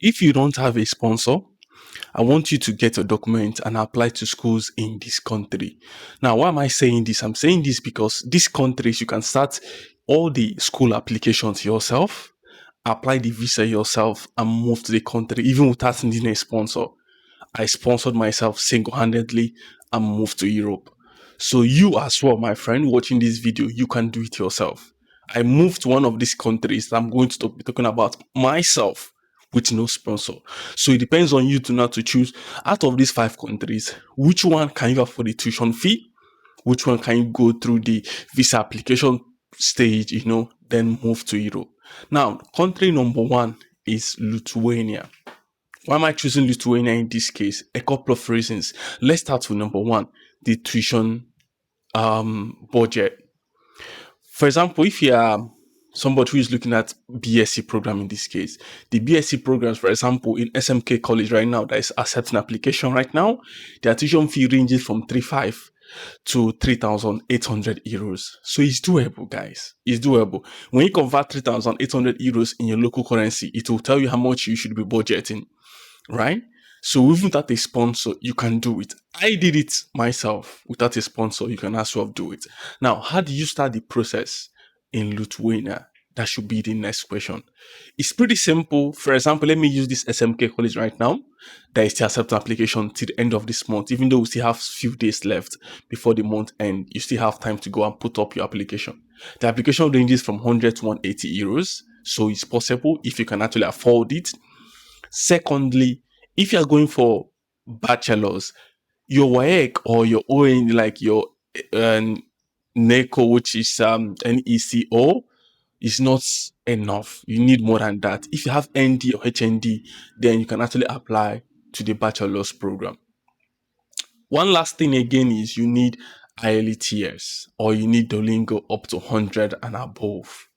If you don't have a sponsor, I want you to get your document and apply to schools in this country. Now, why am I saying this? I'm saying this because these countries, you can start all the school applications yourself, apply the visa yourself, and move to the country, even without needing a sponsor. I sponsored myself single-handedly and moved to Europe. So you as well, my friend, watching this video, you can do it yourself. I moved to one of these countries that I'm going to be talking about myself with no sponsor. So it depends on you to now to choose out of these 5 countries, which one can you afford the tuition fee? Which one can you go through the visa application stage, then move to Europe? Now, country number 1 is Lithuania. Why am I choosing Lithuania in this case? A couple of reasons. Let's start with number 1, the tuition budget. For example, if you are somebody who is looking at BSc program in this case, the BSc programs, for example, in SMK College right now, that is accepting application right now, their tuition fee ranges from 3,500 to 3,800 euros. So it's doable, guys. It's doable. When you convert 3,800 euros in your local currency, it will tell you how much you should be budgeting, right? So even without a sponsor, you can do it. I did it myself. Without a sponsor, you can as well do it. Now, how do you start the process in Lithuania? That should be the next question. It's pretty simple. For example, let me use this SMK college right now. That is still accepting application till the end of this month. Even though we still have few days left before the month end, you still have time to go and put up your application. The application ranges from 100 to 180 euros. So it's possible if you can actually afford it. Secondly, if you are going for bachelor's, your WAEC or your ON, like your NECO, which is NECO, is not enough. You need more than that. If you have ND or HND, then you can actually apply to the bachelor's program. One last thing again is you need IELTS or you need Duolingo up to 100 and above.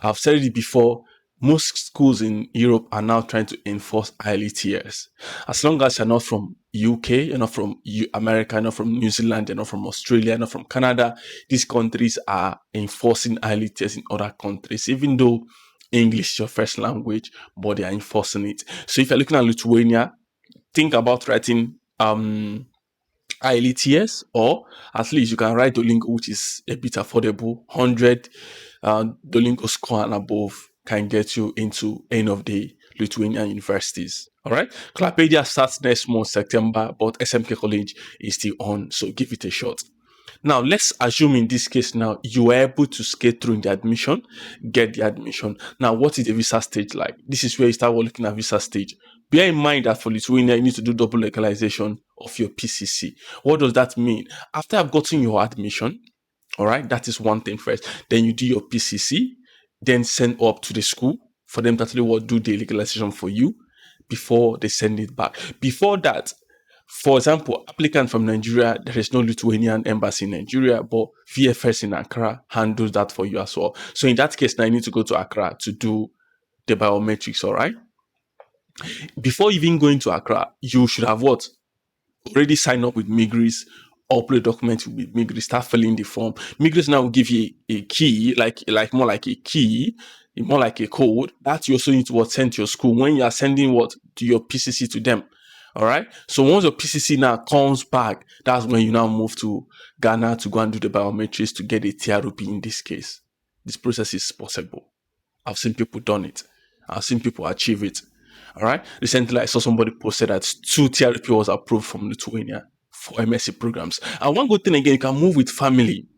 I've said it before, most schools in Europe are now trying to enforce IELTS. As long as you're not from UK, you're not from America, you're not from New Zealand, you're not from Australia, you're not from Canada, these countries are enforcing IELTS in other countries, even though English is your first language, but they are enforcing it. So if you're looking at Lithuania, think about writing IELTS, or at least you can write Duolingo, which is a bit affordable. 100 Duolingo score and above can get you into any of the Lithuanian universities. All right. Klapedia starts next month, September, but SMK College is still on, so give it a shot. Now, let's assume in this case now, you are able to skate through the admission, get the admission. Now, what is the visa stage like? This is where you start looking at visa stage. Bear in mind that for Lithuania, you need to do double localization of your PCC. What does that mean? After I've gotten your admission, all right, that is one thing first. Then you do your PCC, then send up to the school for them to actually do the legalization for you before they send it back. Before that, for example, applicant from Nigeria, there is no Lithuanian embassy in Nigeria, but VFS in Accra handles that for you as well. So in that case, now you need to go to Accra to do the biometrics, all right? Before even going to Accra, you should have already signed up with Migris, upload document with Migris, start filling the form. Migris now will give you a key, like more like a key, more like a code that you also need to send to your school when you are sending to your PCC to them. All right. So once your PCC now comes back, that's when you now move to Ghana to go and do the biometrics to get a TRP in this case. This process is possible. I've seen people done it. I've seen people achieve it. All right. Recently, I saw somebody posted that 2 TRP was approved from Lithuania for MSc programs. And one good thing again, you can move with family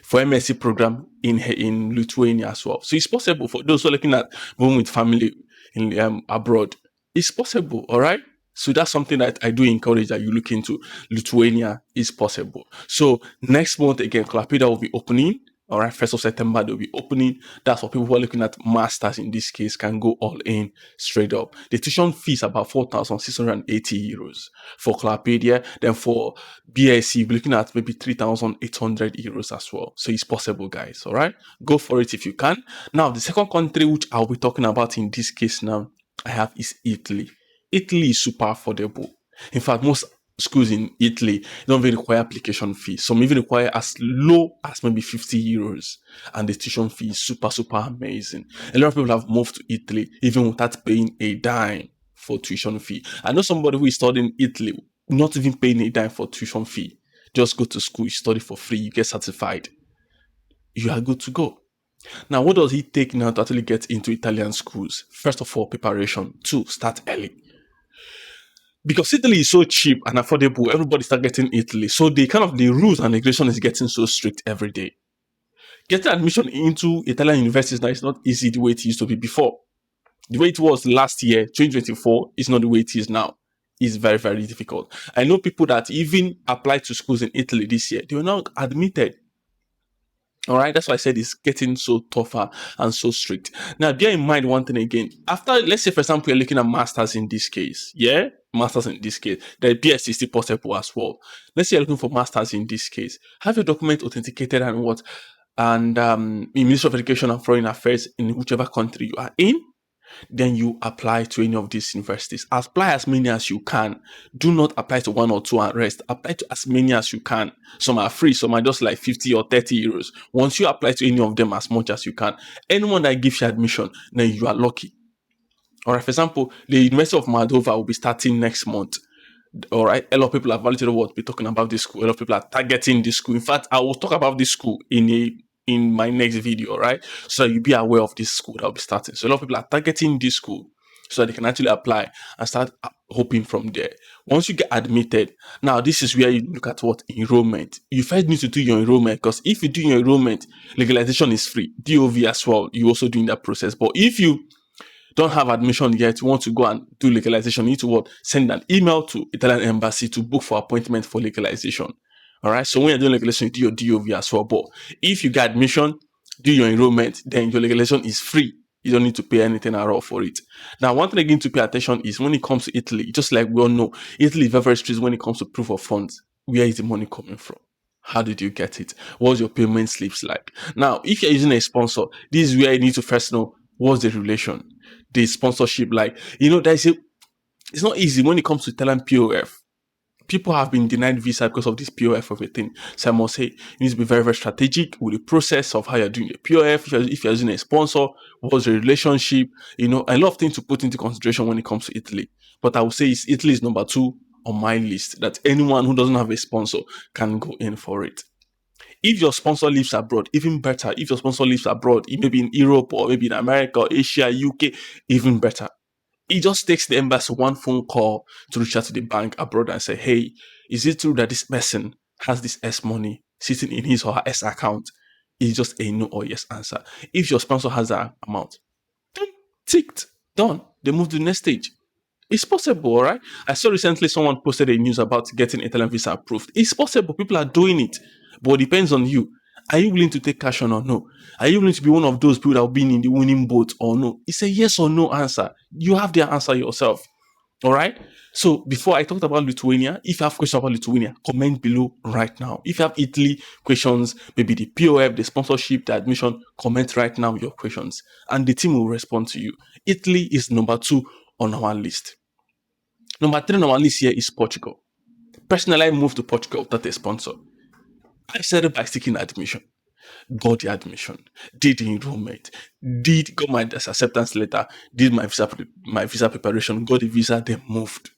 for MSc program in Lithuania as well. So it's possible for those who are looking at moving with family in abroad. It's possible. All right. So that's something that I do encourage that you look into. Lithuania is possible. So next month again, Klapedia will be opening. All right, 1st of September, they'll be opening. That's for people who are looking at masters in this case, can go all in straight up. The tuition fee is about 4,680 euros for Klapedia. Then for BSc, we're looking at maybe 3,800 euros as well. So it's possible, guys. All right, go for it if you can. Now, the second country which I'll be talking about in this case now, I have is Italy. Italy is super affordable. In fact, most schools in Italy don't even require application fee. Some even require as low as maybe 50 euros. And the tuition fee is super, super amazing. A lot of people have moved to Italy even without paying a dime for tuition fee. I know somebody who is studying in Italy, not even paying a dime for tuition fee. Just go to school, you study for free, you get certified. You are good to go. Now, what does it take now to actually get into Italian schools? First of all, preparation. Two, start early. Because Italy is so cheap and affordable, everybody start getting Italy. So the rules and regulation is getting so strict every day. Getting admission into Italian universities now is not easy the way it used to be before. The way it was last year, 2024, is not the way it is now. It's very, very difficult. I know people that even applied to schools in Italy this year, they were not admitted. All right, that's why I said it's getting so tougher and so strict. Now, bear in mind one thing again. After, let's say, for example, you're looking at masters in this case, yeah, masters in this case, the BS is still possible as well. Let's say you're looking for masters in this case. Have your document authenticated and what, and in Ministry of Education and Foreign Affairs in whichever country you are in. Then you apply to any of these universities. Apply as many as you can. Do not apply to one or two and rest. Apply to as many as you can. Some are free, some are just like 50 or 30 euros. Once you apply to any of them as much as you can, anyone that gives you admission, then you are lucky. All right, for example, the University of Moldova will be starting next month. All right, a lot of people have validated what we're talking about this school. A lot of people are targeting this school. In fact, I will talk about this school in my next video, right? So you'll be aware of this school that will be starting. So a lot of people are targeting this school so that they can actually apply and start hoping from there. Once you get admitted, now this is where you look at what enrollment. You first need to do your enrollment, because if you do your enrollment, legalization is free. DOV as well, you also doing that process. But if you don't have admission yet, you want to go and do legalization, you need to what? Send an email to Italian embassy to book for appointment for legalization. All right. So when you're doing legalization, you do your DOV as well. But if you get admission, do your enrollment, then your legalization is free. You don't need to pay anything at all for it. Now, one thing again to pay attention is when it comes to Italy, just like we all know, Italy is very, very strict when it comes to proof of funds. Where is the money coming from? How did you get it? What's your payment slips like? Now, if you're using a sponsor, this is where you need to first know what's the relation, the sponsorship like. It's not easy when it comes to Italian POF. People have been denied visa because of this POF of a thing. So I must say, you need to be very, very strategic with the process of how you're doing the POF. If you're using a sponsor, what's the relationship? A lot of things to put into consideration when it comes to Italy. But I would say Italy is number 2 on my list, that anyone who doesn't have a sponsor can go in for it. If your sponsor lives abroad, even better. If your sponsor lives abroad, maybe in Europe or maybe in America, or Asia, UK, even better. It just takes the embassy one phone call to reach out to the bank abroad and say, hey, is it true that this person has this S money sitting in his or her S account? It's just a no or yes answer. If your sponsor has that amount, ticked, done. They move to the next stage. It's possible, all right? I saw recently someone posted a news about getting Italian visa approved. It's possible. People are doing it. But it depends on you. Are you willing to take cash or no? Are you willing to be one of those people that have been in the winning boat or no? It's a yes or no answer. You have the answer yourself. All right? So before I talked about Lithuania, if you have questions about Lithuania, comment below right now. If you have Italy questions, maybe the POF, the sponsorship, the admission, comment right now your questions. And the team will respond to you. Italy is number 2 on our list. Number 3 on our list here is Portugal. Personally, I moved to Portugal without a sponsor. I started by seeking admission, got the admission, did the enrollment, got my acceptance letter, did my visa preparation, got the visa, then moved.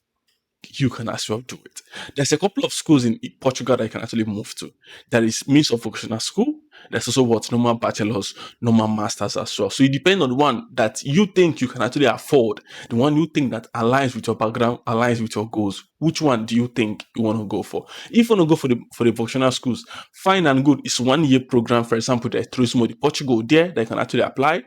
You can as well do it. There's a couple of schools in Portugal that you can actually move to. There is Means of Vocational School. There's also normal bachelors, normal masters as well. So it depends on the one that you think you can actually afford, the one you think that aligns with your background, aligns with your goals. Which one do you think you want to go for? If you want to go for the vocational schools, fine and good. It's 1-year program. For example, there's Turismo de Portugal there that you can actually apply.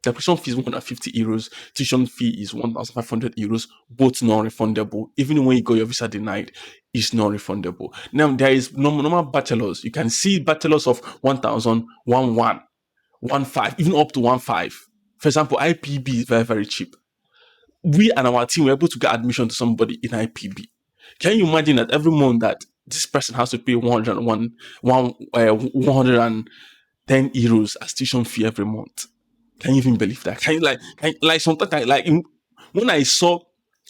The application fee is 150 euros. Tuition fee is 1,500 euros. Both non-refundable. Even when you got your visa denied, it's non-refundable. Now, there is normal bachelors. You can see bachelors of 1,000, 1,5, even up to 1,5. For example, IPB is very, very cheap. We and our team were able to get admission to somebody in IPB. Can you imagine that every month that this person has to pay 110 euros as tuition fee every month? Can you even believe that? Sometimes when I saw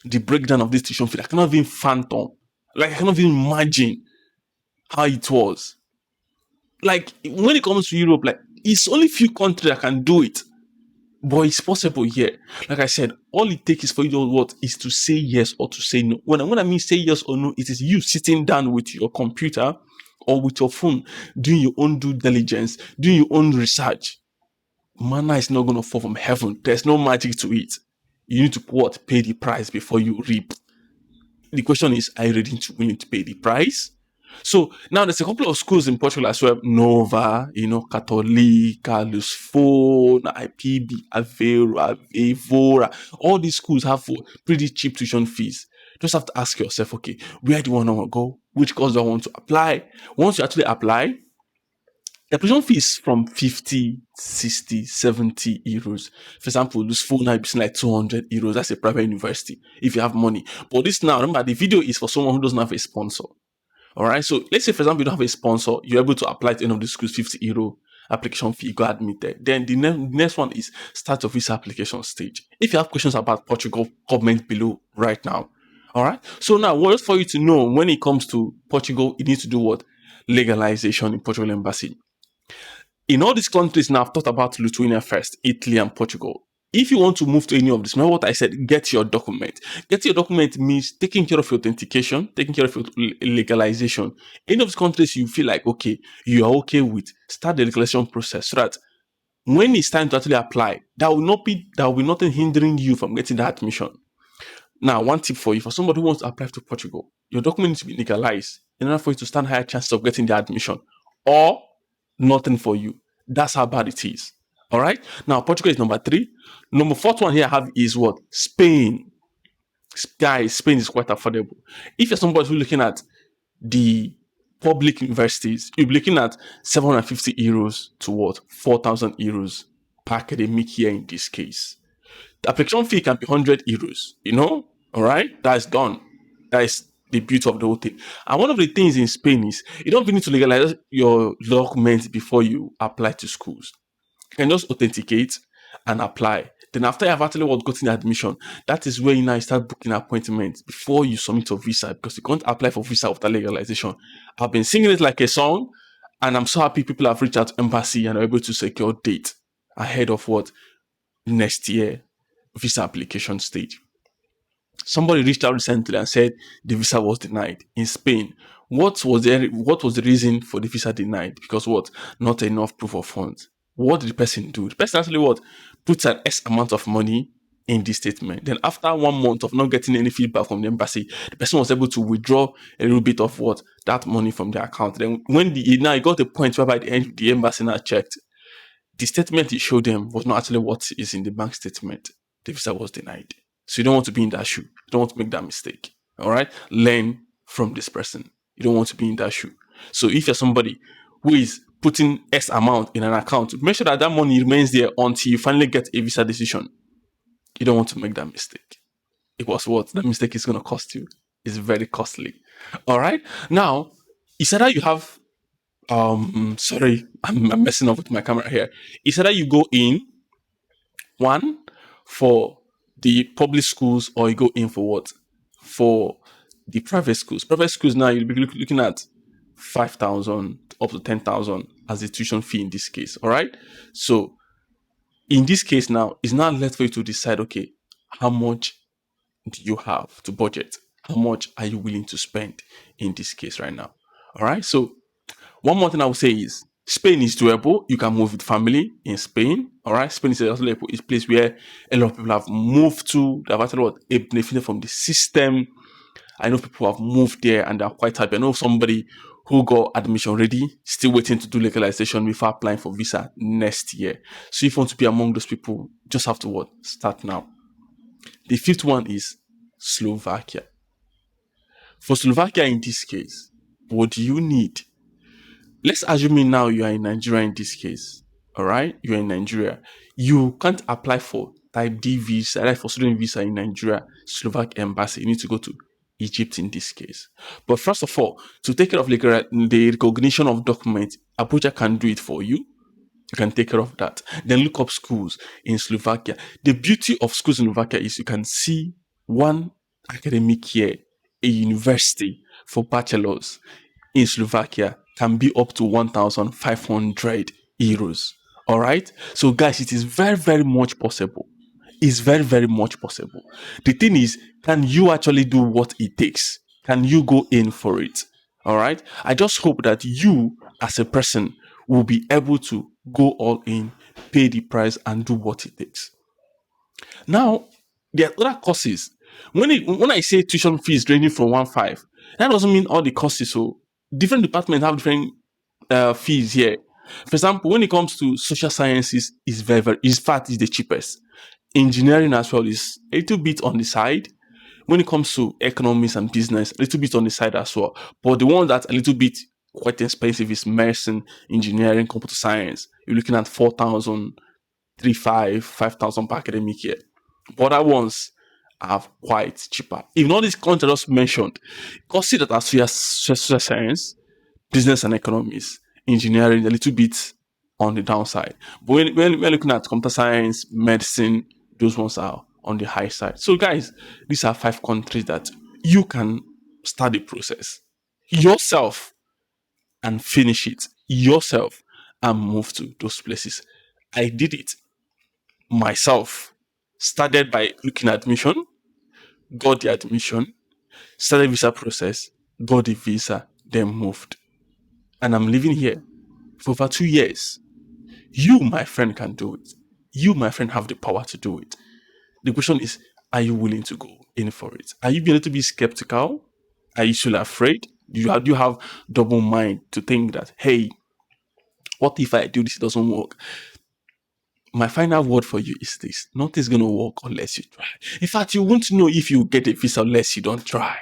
the breakdown of this tuition fee, I cannot even fathom Like I cannot even imagine how it was. Like when it comes to Europe, like it's only few countries that can do it. But it's possible here. Like I said, all it takes is for you to what is to say yes or to say no. When I mean say yes or no, it is you sitting down with your computer or with your phone, doing your own due diligence, doing your own research. Manna is not going to fall from heaven. There's no magic to it. You need to what? Pay the price before you reap. The question is, are you ready to willing to pay the price? So now there's a couple of schools in Portugal as well. Nova, Católica, Luz Phone, IPB, Aveiro, Evora. All these schools have pretty cheap tuition fees. Just have to ask yourself, okay, where do you want to go? Which course do I want to apply? Once you actually apply, the application fee is from 50, 60, 70 euros. For example, this phone now is like 200 euros. That's a private university if you have money. But this now, remember, the video is for someone who doesn't have a sponsor. All right. So let's say, for example, you don't have a sponsor, you're able to apply to any of the schools, 50 euro application fee, you go admitted. Then the next one is start your visa application stage. If you have questions about Portugal, comment below right now. All right. So now, what for you to know when it comes to Portugal, you need to do what? Legalization in Portugal embassy. In all these countries now, I've talked about Lithuania first, Italy and Portugal. If you want to move to any of this, remember what I said, get your document. Get your document means taking care of your authentication, taking care of your legalization. Any of these countries you feel like, okay, you are okay with, start the legalization process so that when it's time to actually apply, there will be nothing hindering you from getting that admission. Now, one tip for you, for somebody who wants to apply to Portugal, your document needs to be legalized in order for you to stand higher chances of getting the admission. Or nothing for you. That's how bad it is. All right. Now, Portugal is number 3. Number 4th one here I have is what? Spain. Guys, Spain is quite affordable. If you're somebody who's looking at the public universities, you'll be looking at 750 euros to what? 4,000 euros per academic year in this case. The application fee can be 100 euros, All right. That's done. That is the beauty of the whole thing. And one of the things in Spain is you don't need to legalize your documents before you apply to schools. You can just authenticate and apply. Then after you have actually gotten admission, that is where you now start booking appointments before you submit your visa, because you can't apply for visa without legalization. I've been singing it like a song, and I'm so happy people have reached out to embassy and are able to secure date ahead of what? Next year visa application stage. Somebody reached out recently and said the visa was denied in Spain. What was the reason for the visa denied? Because what? Not enough proof of funds. What did the person do? The person actually what? Puts an S amount of money in the statement. Then after 1 month of not getting any feedback from the embassy, the person was able to withdraw a little bit of what? That money from their account. Then when it got a point whereby the embassy now checked, the statement it showed them was not actually what is in the bank statement. The visa was denied. So you don't want to be in that shoe. You don't want to make that mistake. All right? Learn from this person. You don't want to be in that shoe. So if you're somebody who is putting S amount in an account, make sure that that money remains there until you finally get a visa decision. You don't want to make that mistake. It was what? That mistake is going to cost you. It's very costly. All right? Now, it's either you have sorry, I'm messing up with my camera here. It's either you go in one for the public schools or you go in for what? For the private schools. Private schools now you'll be looking at 5,000 up to 10,000 as the tuition fee in this case. All right. So in this case now, it's not left for you to decide, okay, how much do you have to budget? How much are you willing to spend in this case right now? All right. So one more thing I would say is Spain is doable. You can move with family in Spain. All right. Spain is a place where a lot of people have moved to. They've actually benefited from the system. I know people have moved there and they're quite happy. I know somebody who got admission ready, still waiting to do legalization before applying for visa next year. So if you want to be among those people, just have to start now. The 5th one is Slovakia. For Slovakia in this case, what do you need? Let's assume now you are in Nigeria in this case. All right, you're in Nigeria. You can't apply for type D visa, like for student visa in Nigeria, Slovak embassy. You need to go to Egypt in this case. But first of all, to take care of the recognition of documents, Abuja can do it for you. You can take care of that. Then look up schools in Slovakia. The beauty of schools in Slovakia is you can see one academic year, a university, for bachelors in Slovakia can be up to 1,500 euros. All right. So, guys, it is very, very much possible. It's very, very much possible. The thing is, can you actually do what it takes? Can you go in for it? All right. I just hope that you, as a person, will be able to go all in, pay the price, and do what it takes. Now, there are other courses. When I say tuition fees ranging from 1.5, that doesn't mean all the courses. So different departments have different fees here. For example, when it comes to social sciences, is very, very, in fact, is the cheapest. Engineering as well is a little bit on the side. When it comes to economics and business, a little bit on the side as well. But the one that's a little bit quite expensive is medicine, engineering, computer science. You're looking at 4,000, 5,000 per academic year. But other ones are quite cheaper. Even all these countries I just mentioned, consider that as social science, business and economics, engineering, a little bit on the downside. But when we're looking at computer science, medicine, those ones are on the high side. So, guys, these are 5 countries that you can start the process yourself and finish it yourself and move to those places. I did it myself. Started by looking at admission, got the admission, started visa process, got the visa, then moved. And I'm living here for over 2 years. You, my friend, can do it. You, my friend, have the power to do it. The question is, are you willing to go in for it? Are you beginning to be skeptical? Are you still afraid? Do you have double mind to think that, hey, what if I do this, it doesn't work? My final word for you is this: nothing's going to work unless you try. In fact, you won't know if you get a visa unless you don't try.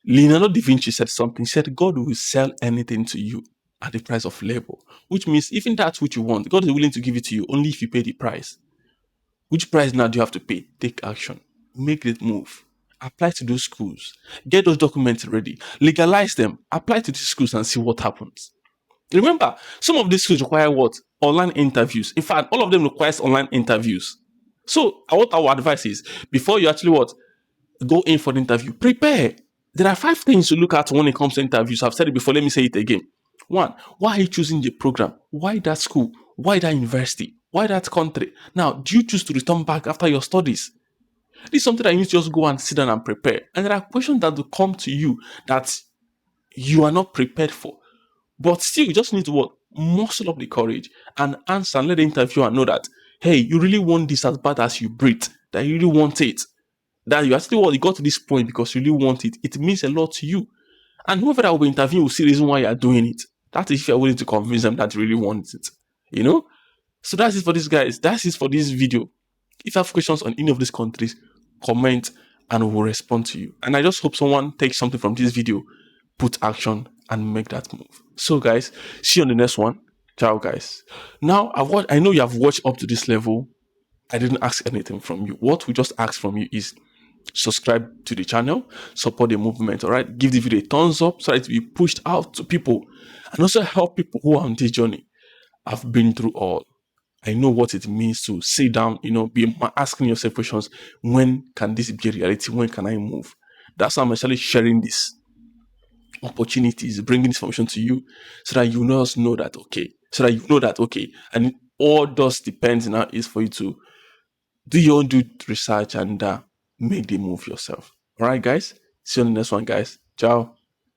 Leonardo da Vinci said something. He said, God will sell anything to you at the price of labor, which means even that which you want, God is willing to give it to you only if you pay the price. Which price now do you have to pay? Take action. Make it move. Apply to those schools. Get those documents ready. Legalize them. Apply to these schools and see what happens. Remember, some of these schools require what? Online interviews. In fact, all of them requires online interviews. So what our advice is, before you actually what? Go in for the interview, prepare. There are 5 things to look at when it comes to interviews. I've said it before, let me say it again. 1, why are you choosing the program? Why that school? Why that university? Why that country? Now, do you choose to return back after your studies? This is something that you need to just go and sit down and prepare. And there are questions that will come to you that you are not prepared for. But still, you just need to what? Muscle up the courage and answer and let the interviewer know that, hey, you really want this as bad as you breathe, that you really want it. That you actually what you got to this point because you really want it. It means a lot to you. And whoever that will be interviewing will see the reason why you are doing it. That is if you're willing to convince them that you really want it. You know? So that's it for this, guys. That's it for this video. If you have questions on any of these countries, comment and we'll respond to you. And I just hope someone takes something from this video, put action and make that move. So guys, see you on the next one. Ciao guys. Now, I know you have watched up to this level. I didn't ask anything from you. What we just asked from you is subscribe to the channel, support the movement, all right? Give the video a thumbs up so that it will be pushed out to people and also help people who are on this journey. I've been through all. I know what it means to sit down, be asking yourself questions. When can this be a reality? When can I move? That's why I'm actually sharing this opportunities, bringing this information to you so that you know that, okay. And all does depends now is for you to do your own research and make the move yourself. All right, guys. See you on the next one, guys. Ciao.